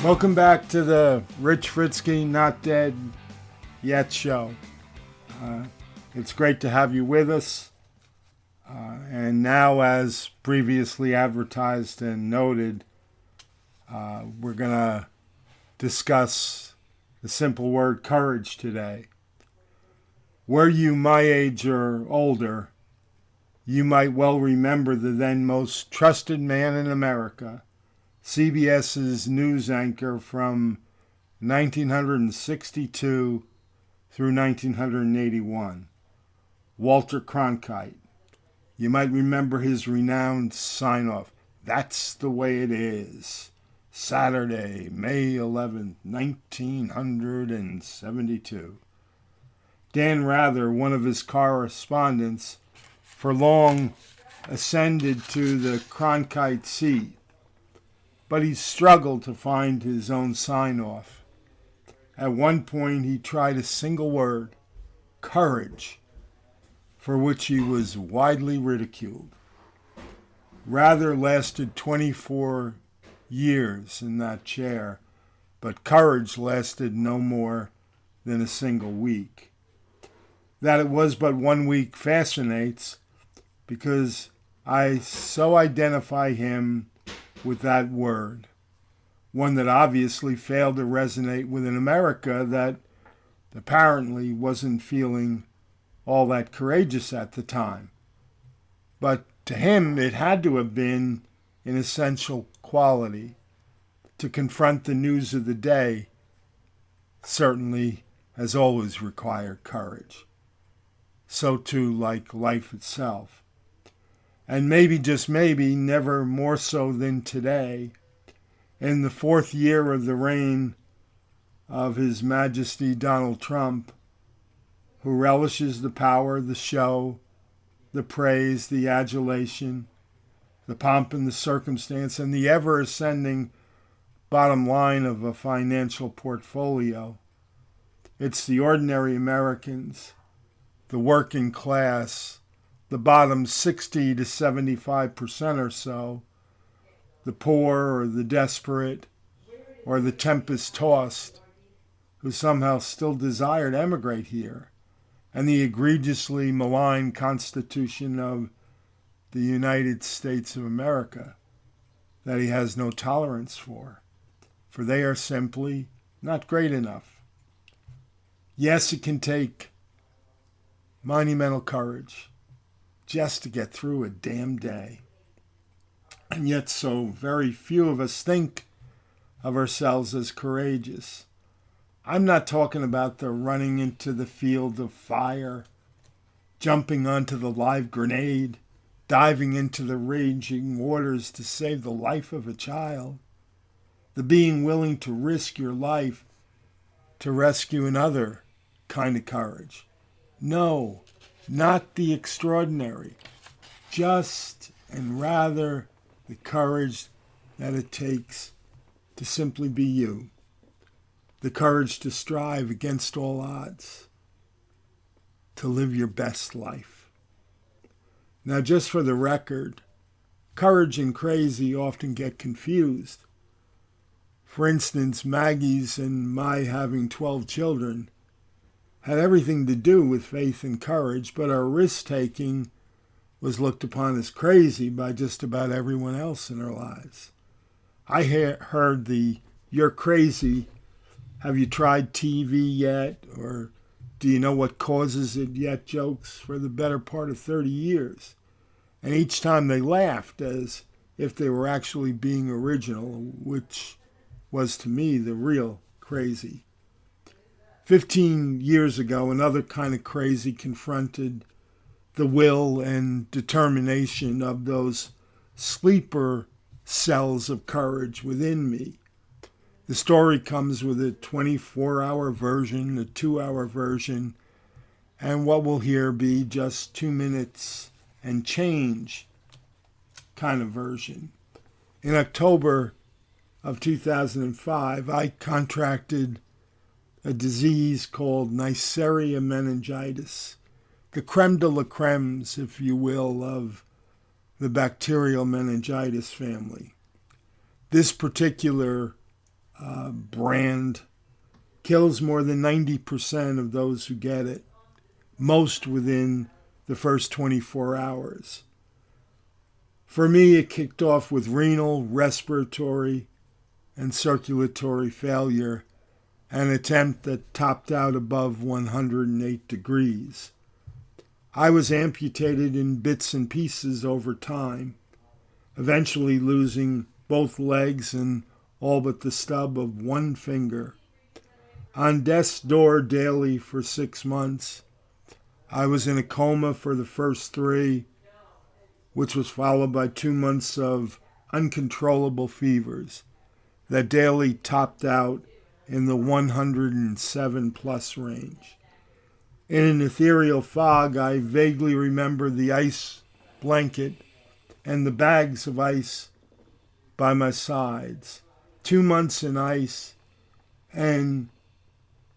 Welcome back to the Rich Fritzky Not Dead Yet show. It's great to have you with us. And now, as previously advertised and noted, we're going to discuss the simple word courage today. Were you my age or older, you might well remember the then most trusted man in America, CBS's news anchor from 1962 through 1981, Walter Cronkite. You might remember his renowned sign-off, "That's the way it is," Saturday, May 11th, 1972. Dan Rather, one of his correspondents, for long ascended to the Cronkite seat, but he struggled to find his own sign-off. At one point, he tried a single word, courage, for which he was widely ridiculed. Rather lasted 24 years in that chair, but courage lasted no more than a single week. That it was but 1 week fascinates, because I so identify him with that word, one that obviously failed to resonate with an America that apparently wasn't feeling all that courageous at the time. But to him, it had to have been an essential quality. To confront the news of the day certainly has always required courage. So too, like life itself. And maybe, just maybe, never more so than today, in the 4th year of the reign of His Majesty Donald Trump, who relishes the power, the show, the praise, the adulation, the pomp and the circumstance, and the ever-ascending bottom line of a financial portfolio. It's the ordinary Americans, the working class, the bottom 60 to 75% or so, the poor or the desperate or the tempest-tossed, who somehow still desire to emigrate here, and the egregiously malign Constitution of the United States of America that he has no tolerance for they are simply not great enough. Yes, it can take monumental courage just to get through a damn day. And yet so very few of us think of ourselves as courageous. I'm not talking about the running into the field of fire, jumping onto the live grenade, diving into the raging waters to save the life of a child, the being willing to risk your life to rescue another kind of courage. No, not the extraordinary, just and rather the courage that it takes to simply be you, the courage to strive against all odds, to live your best life. Now, just for the record, courage and crazy often get confused. For instance, Maggie's and my having 12 children had everything to do with faith and courage, but our risk-taking was looked upon as crazy by just about everyone else in our lives. I heard the "you're crazy, have you tried TV yet?" or "do you know what causes it yet?" jokes for the better part of 30 years. And each time they laughed as if they were actually being original, which was to me the real crazy. 15 years ago, another kind of crazy confronted the will and determination of those sleeper cells of courage within me. The story comes with a 24-hour version, a 2-hour version, and what will here be just 2 minutes and change kind of version. In October of 2005, I contracted a disease called Neisseria meningitis, the creme de la cremes, if you will, of the bacterial meningitis family. This particular brand kills more than 90% of those who get it, most within the first 24 hours. For me, it kicked off with renal, respiratory, and circulatory failure, an attempt that topped out above 108 degrees. I was amputated in bits and pieces over time, eventually losing both legs and all but the stub of one finger. On death's door daily for 6 months, I was in a coma for the first 3, which was followed by 2 months of uncontrollable fevers that daily topped out in the 107 plus range. In an ethereal fog, I vaguely remember the ice blanket and the bags of ice by my sides. 2 months in ice, and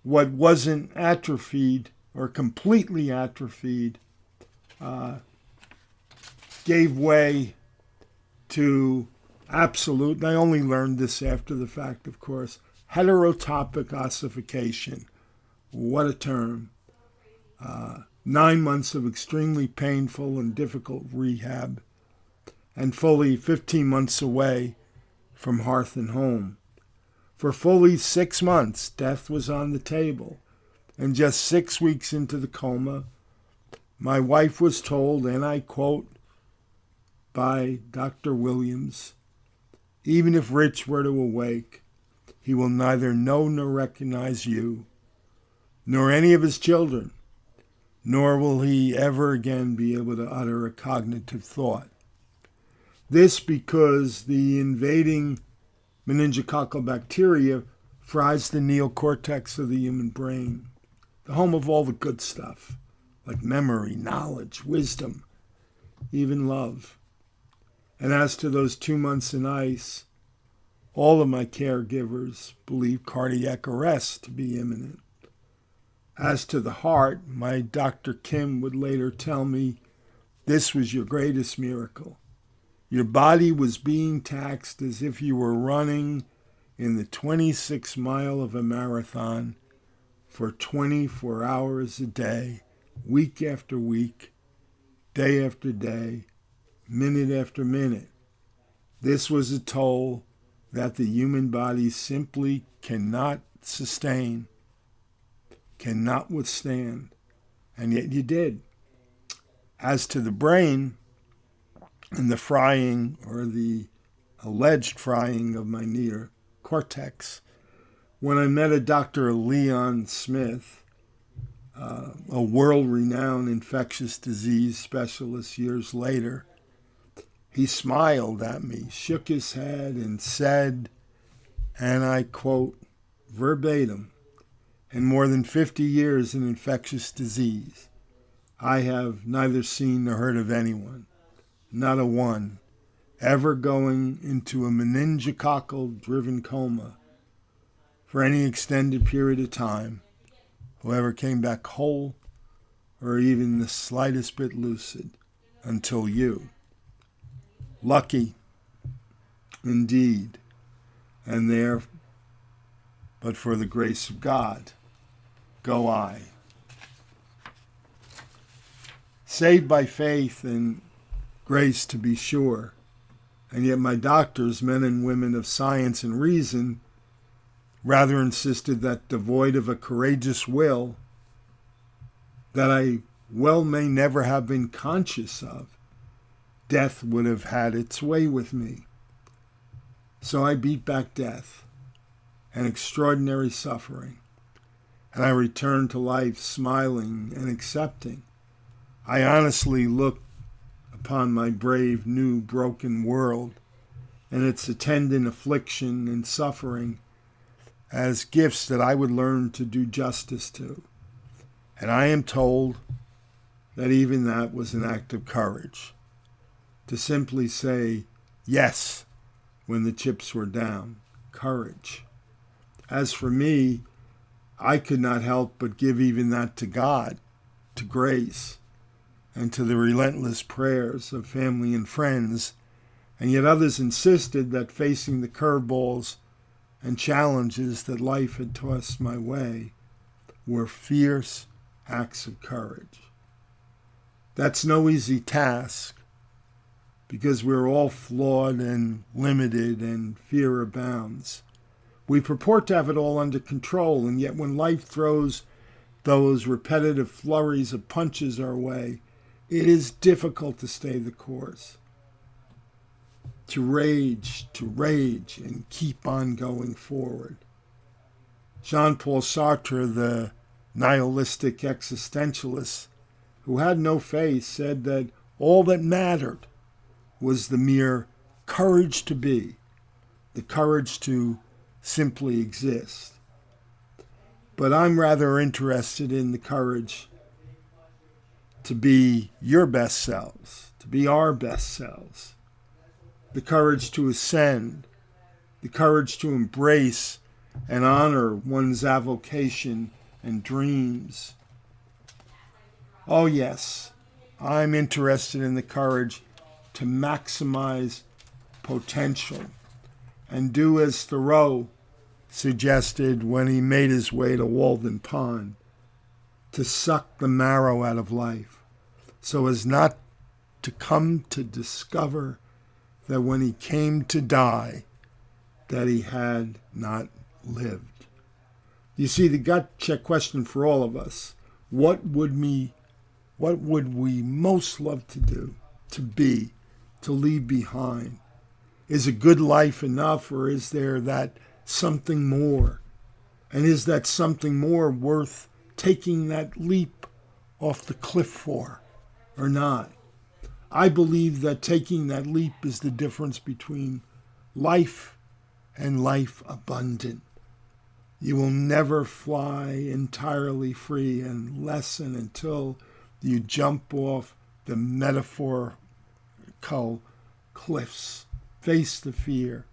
what wasn't atrophied or completely atrophied gave way to absolute, and I only learned this after the fact, of course, heterotopic ossification. What a term. 9 months of extremely painful and difficult rehab, and fully 15 months away from hearth and home. For fully 6 months, death was on the table, and just 6 weeks into the coma, my wife was told, and I quote, by Dr. Williams, "Even if Rich were to awake, he will neither know nor recognize you, nor any of his children, nor will he ever again be able to utter a cognitive thought." This because the invading meningococcal bacteria fries the neocortex of the human brain, the home of all the good stuff, like memory, knowledge, wisdom, even love. And as to those 2 months in ice, all of my caregivers believed cardiac arrest to be imminent. As to the heart, my Dr. Kim would later tell me, this was your greatest miracle. Your body was being taxed as if you were running in the 26th mile of a marathon for 24 hours a day, week after week, day after day, minute after minute. This was a toll that the human body simply cannot sustain, cannot withstand, and yet you did. As to the brain and the frying or the alleged frying of my neocortex, when I met a Dr. Leon Smith, a world-renowned infectious disease specialist years later, he smiled at me, shook his head, and said, and I quote verbatim, "In more than 50 years in infectious disease, I have neither seen nor heard of anyone, not a one, ever going into a meningococcal-driven coma for any extended period of time, whoever came back whole or even the slightest bit lucid until you. Lucky, indeed, and there, but for the grace of God, go I." Saved by faith and grace, to be sure, and yet my doctors, men and women of science and reason, rather insisted that devoid of a courageous will that I well may never have been conscious of, death would have had its way with me. So I beat back death and extraordinary suffering, and I returned to life smiling and accepting. I honestly looked upon my brave, new, broken world and its attendant affliction and suffering as gifts that I would learn to do justice to. And I am told that even that was an act of courage, to simply say yes when the chips were down. Courage. As for me, I could not help but give even that to God, to grace, and to the relentless prayers of family and friends, and yet others insisted that facing the curveballs and challenges that life had tossed my way were fierce acts of courage. That's no easy task, because we're all flawed and limited and fear abounds. We purport to have it all under control, and yet when life throws those repetitive flurries of punches our way, it is difficult to stay the course. To rage, and keep on going forward. Jean-Paul Sartre, the nihilistic existentialist who had no faith, said that all that mattered was the mere courage to be, the courage to simply exist. But I'm rather interested in the courage to be your best selves, to be our best selves, the courage to ascend, the courage to embrace and honor one's avocation and dreams. Oh yes, I'm interested in the courage to maximize potential and do as Thoreau suggested when he made his way to Walden Pond, to suck the marrow out of life so as not to come to discover that when he came to die, that he had not lived. You see, the gut check question for all of us, what would we most love to do, to be, to leave behind? Is a good life enough, or is there that something more? And is that something more worth taking that leap off the cliff for, or not? I believe that taking that leap is the difference between life and life abundant. You will never fly entirely free unless and until you jump off the metaphorical cliffs, face the fear,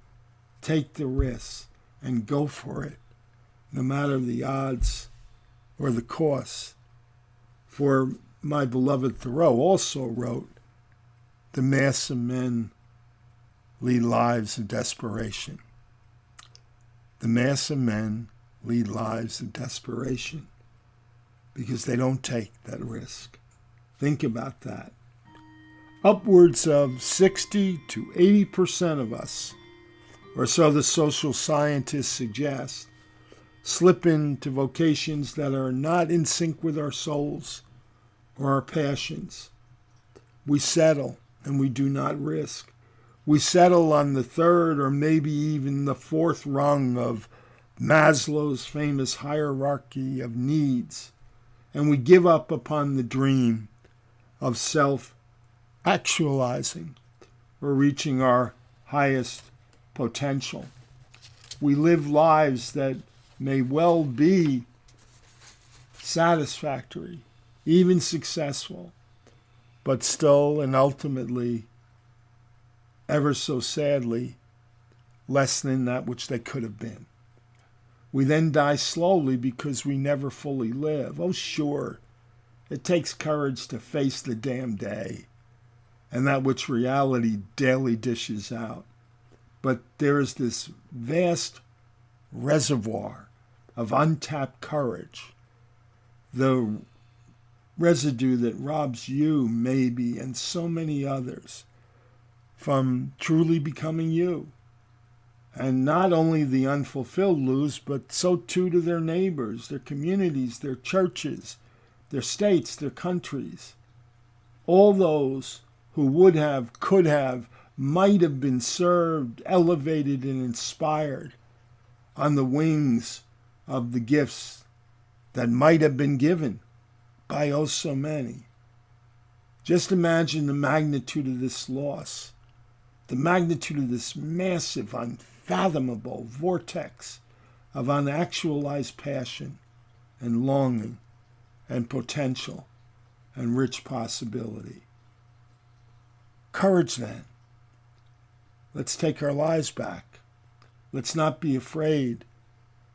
take the risks, and go for it, no matter the odds or the cost. For my beloved Thoreau also wrote, "The mass of men lead lives of desperation." The mass of men lead lives of desperation because they don't take that risk. Think about that. Upwards of 60 to 80% of us, or so the social scientists suggest, slip into vocations that are not in sync with our souls or our passions. We settle and we do not risk. We settle on the third or maybe even the fourth rung of Maslow's famous hierarchy of needs, and we give up upon the dream of self-actualizing or reaching our highest potential. We live lives that may well be satisfactory, even successful, but still and ultimately, ever so sadly, less than that which they could have been. We then die slowly because we never fully live. Oh, sure, it takes courage to face the damn day and that which reality daily dishes out. But there is this vast reservoir of untapped courage, the residue that robs you, maybe, and so many others from truly becoming you. And not only the unfulfilled lose, but so too do their neighbors, their communities, their churches, their states, their countries. All those who would have, could have, might have been served, elevated, and inspired on the wings of the gifts that might have been given by oh so many. Just imagine the magnitude of this loss, the magnitude of this massive, unfathomable vortex of unactualized passion and longing and potential and rich possibility. Courage then. Let's take our lives back. Let's not be afraid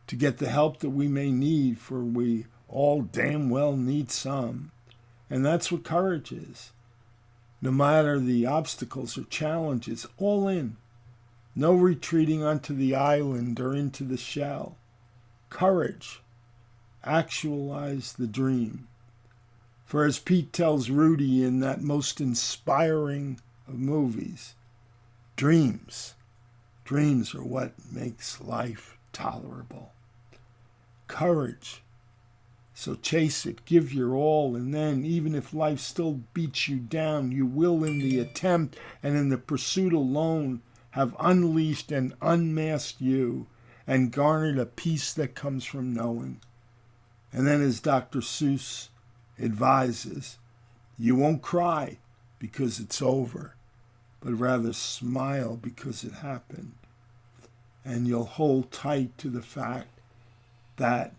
to get the help that we may need, for we all damn well need some. And that's what courage is. No matter the obstacles or challenges, all in. No retreating onto the island or into the shell. Courage. Actualize the dream. For as Pete tells Rudy in that most inspiring of movies, dreams are what makes life tolerable. Courage. So chase it, give your all, and then, even if life still beats you down, you will in the attempt and in the pursuit alone have unleashed and unmasked you and garnered a peace that comes from knowing. And then, as Dr. Seuss advises, you won't cry because it's over, but rather smile because it happened. And you'll hold tight to the fact that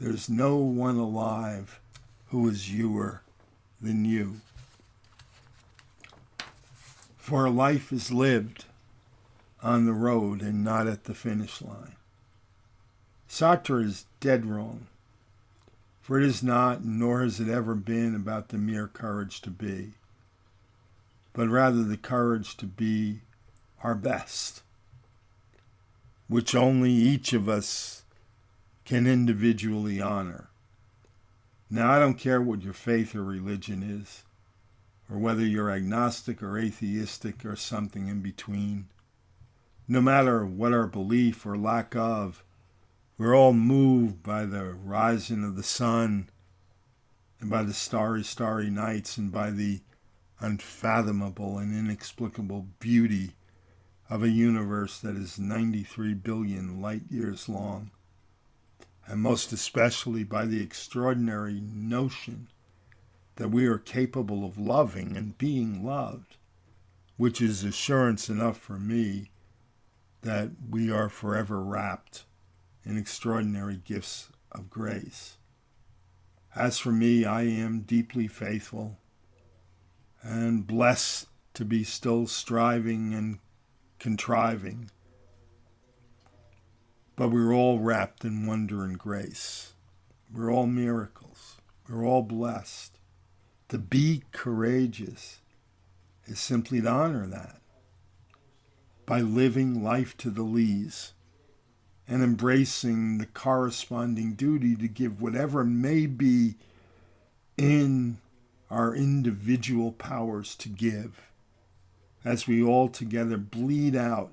there's no one alive who is youer than you. For life is lived on the road and not at the finish line. Sartre is dead wrong, for it is not, nor has it ever been, about the mere courage to be, but rather the courage to be our best, which only each of us can individually honor. Now, I don't care what your faith or religion is, or whether you're agnostic or atheistic or something in between. No matter what our belief or lack of, we're all moved by the rising of the sun and by the starry nights and by the unfathomable and inexplicable beauty of a universe that is 93 billion light years long. And most especially by the extraordinary notion that we are capable of loving and being loved, which is assurance enough for me that we are forever wrapped in extraordinary gifts of grace. As for me, I am deeply faithful and blessed to be still striving and contriving. But we're all wrapped in wonder and grace. We're all miracles. We're all blessed. To be courageous is simply to honor that by living life to the lees and embracing the corresponding duty to give whatever may be in our individual powers to give as we all together bleed out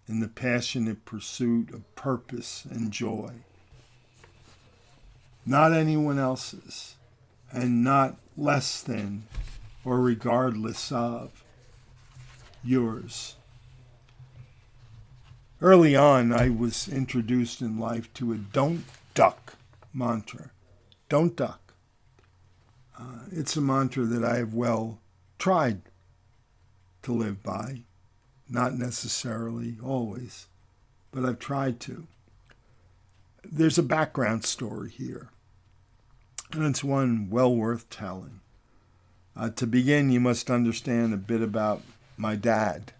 in the passionate pursuit of purpose and joy. Not anyone else's, and not less than or regardless of yours. Early on, I was introduced in life to a don't duck mantra. Don't duck. It's a mantra that I have tried to live by. Not necessarily always, but I've tried to. There's a background story here, and it's one well worth telling. To begin, you must understand a bit about my dad.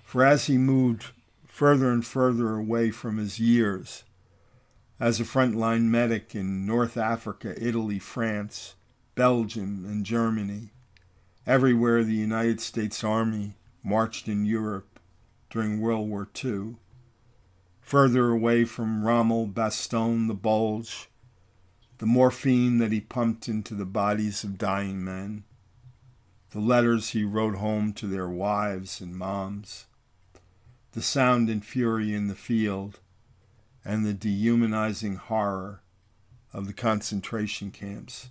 For as he moved further and further away from his years as a frontline medic in North Africa, Italy, France, Belgium, and Germany, everywhere the United States Army marched in Europe during World War II, further away from Rommel, Bastogne, the Bulge, the morphine that he pumped into the bodies of dying men, the letters he wrote home to their wives and moms, the sound and fury in the field, and the dehumanizing horror of the concentration camps.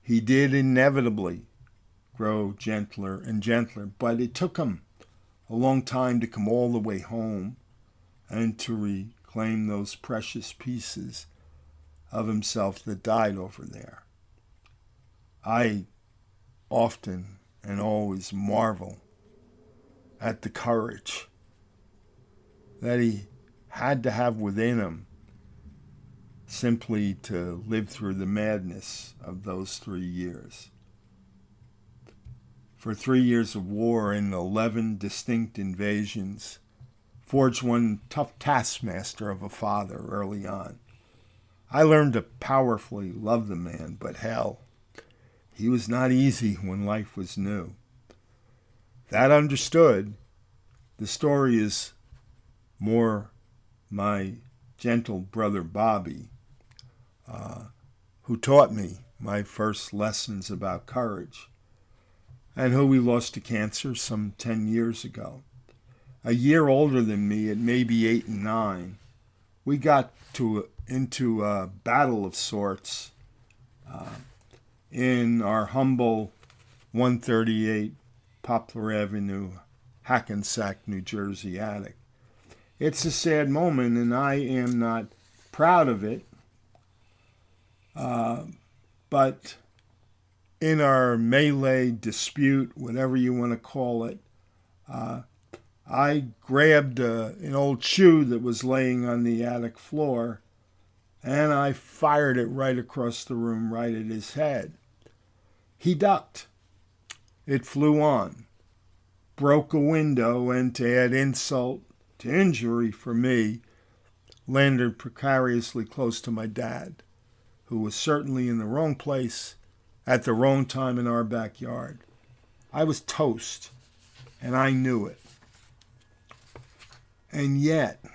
He did inevitably grow gentler and gentler, but it took him a long time to come all the way home and to reclaim those precious pieces of himself that died over there. I often and always marvel at the courage that he had to have within him simply to live through the madness of those 3 years. For 3 years of war and 11 distinct invasions, forged one tough taskmaster of a father early on. I learned to powerfully love the man, but hell, he was not easy when life was new. That understood, The story is more my gentle brother Bobby, who taught me my first lessons about courage, and who we lost to cancer some 10 years ago. A year older than me, at maybe 8 and 9, we got into a battle of sorts in our humble 138 Poplar Avenue, Hackensack, New Jersey attic. It's a sad moment, and I am not proud of it, but in our melee dispute, whatever you want to call it, I grabbed an old shoe that was laying on the attic floor, and I fired it right across the room, right at his head. He ducked. It flew on, broke a window, and to add insult to injury for me, landed precariously close to my dad, who was certainly in the wrong place at the wrong time in our backyard. I was toast, and I knew it. And yet,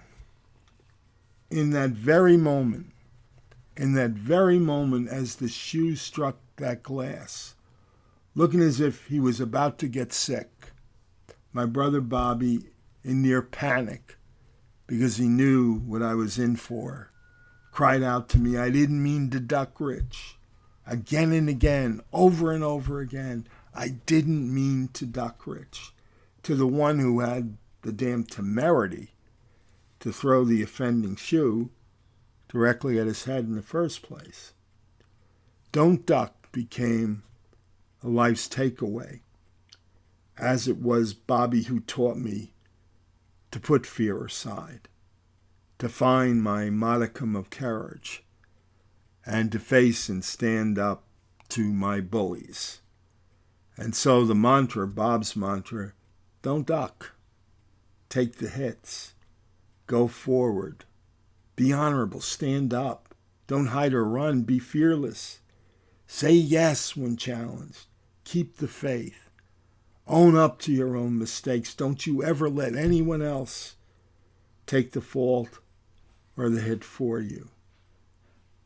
in that very moment as the shoe struck that glass, looking as if he was about to get sick, my brother Bobby, in near panic, because he knew what I was in for, cried out to me, "I didn't mean to duck, Rich." Again and again, over and over again, "I didn't mean to duck, Rich," to the one who had the damn temerity to throw the offending shoe directly at his head in the first place. Don't duck became a life's takeaway, as it was Bobby who taught me to put fear aside, to find my modicum of courage, and to face and stand up to my bullies. And so the mantra, Bob's mantra, don't duck. Take the hits. Go forward. Be honorable. Stand up. Don't hide or run. Be fearless. Say yes when challenged. Keep the faith. Own up to your own mistakes. Don't you ever let anyone else take the fault or the hit for you.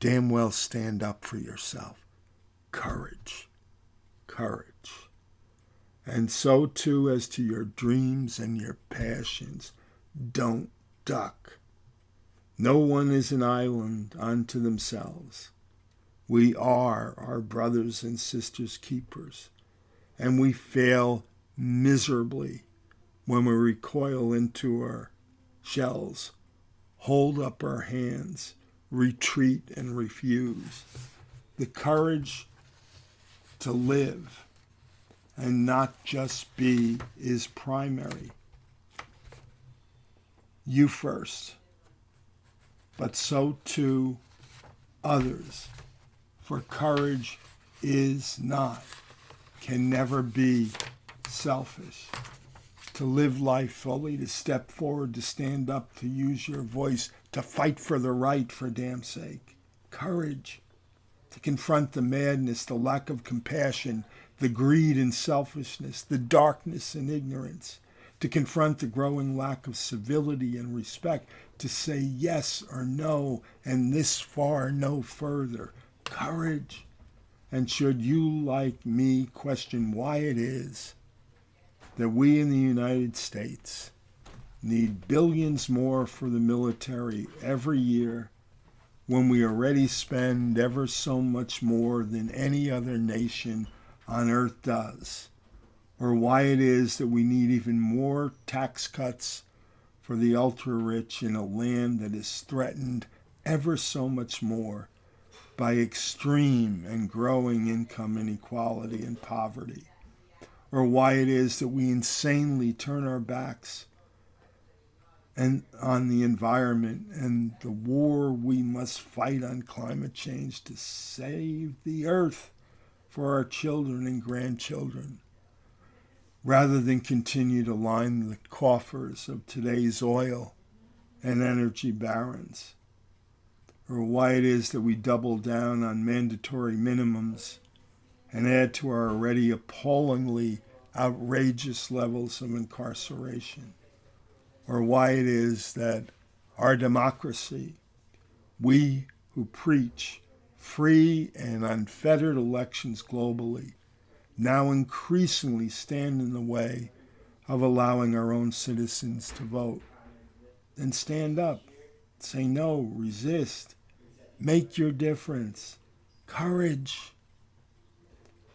Damn well stand up for yourself. Courage. Courage. And so too as to your dreams and your passions. Don't duck. No one is an island unto themselves. We are our brothers and sisters' keepers, and we fail miserably when we recoil into our shells, hold up our hands, retreat and refuse. The courage to live and not just be is primary. You first, but so too others. For courage is not, can never be selfish. To live life fully, to step forward, to stand up, to use your voice, to fight for the right, for damn sake. Courage. To confront the madness, the lack of compassion, the greed and selfishness, the darkness and ignorance. To confront the growing lack of civility and respect. To say yes or no, and this far, no further. Courage. And should you, like me, question why it is that we in the United States need billions more for the military every year when we already spend ever so much more than any other nation on earth does, or why it is that we need even more tax cuts for the ultra-rich in a land that is threatened ever so much more by extreme and growing income inequality and poverty, or why it is that we insanely turn our backs on the environment and the war we must fight on climate change to save the earth for our children and grandchildren, rather than continue to line the coffers of today's oil and energy barons, or why it is that we double down on mandatory minimums and add to our already appallingly outrageous levels of incarceration. or why it is that our democracy, we who preach free and unfettered elections globally, now increasingly stand in the way of allowing our own citizens to vote. Then stand up, say no, resist, make your difference. Courage.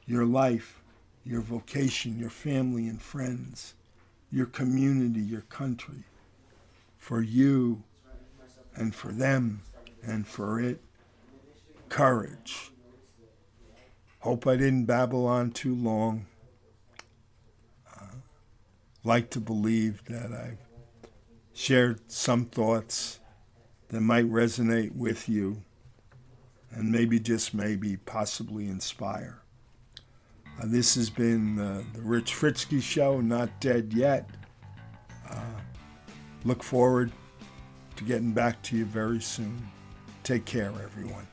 Your life, your vocation, your family and friends, your community, your country, for you and for them and for it. Courage. Hope I didn't babble on too long. Like to believe that I've shared some thoughts that might resonate with you and maybe, just maybe, possibly inspire. This has been the Rich Fritzke Show, not dead yet. Look forward to getting back to you very soon. Take care, everyone.